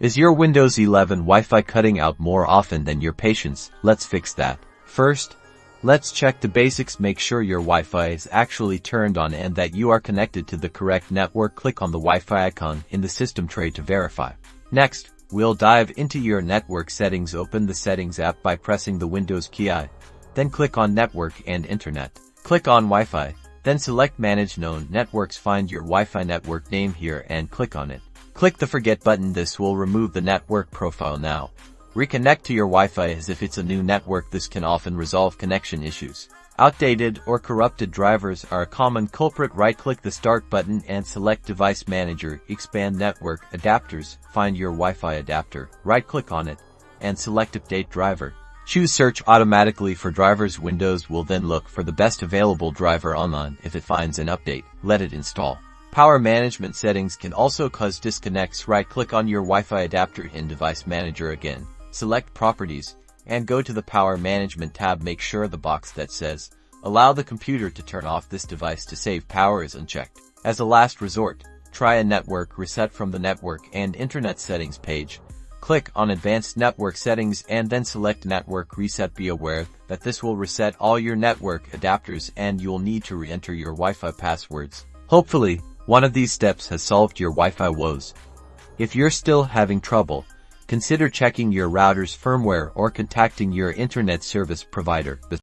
Is your Windows 11 Wi-Fi cutting out more often than your patience? Let's fix that. First, let's check the basics. Make sure your Wi-Fi is actually turned on and that you are connected to the correct network. Click on the Wi-Fi icon in the system tray to verify. Next, we'll dive into your network settings. Open the Settings app by pressing the Windows key. Then click on Network and Internet. Click on Wi-Fi, then select Manage Known Networks. Find your Wi-Fi network name here and click on it. Click the Forget button. This will remove the network profile. Now, reconnect to your Wi-Fi as if it's a new network. This can often resolve connection issues. Outdated or corrupted drivers are a common culprit. Right-click the Start button and select Device Manager. Expand Network Adapters. Find your Wi-Fi adapter. Right-click on it and select Update Driver. Choose Search automatically for drivers. Windows will then look for the best available driver online. If it finds an update, let it install. Power management settings can also cause disconnects. Right-click on your Wi-Fi adapter in Device Manager again. Select Properties and go to the Power Management tab. Make sure the box that says Allow the computer to turn off this device to save power is unchecked. As a last resort, try a network reset from the Network and Internet Settings page. Click on Advanced Network Settings and then select Network Reset. Be aware that this will reset all your network adapters and you'll need to re-enter your Wi-Fi passwords. Hopefully, one of these steps has solved your Wi-Fi woes. If you're still having trouble, consider checking your router's firmware or contacting your internet service provider.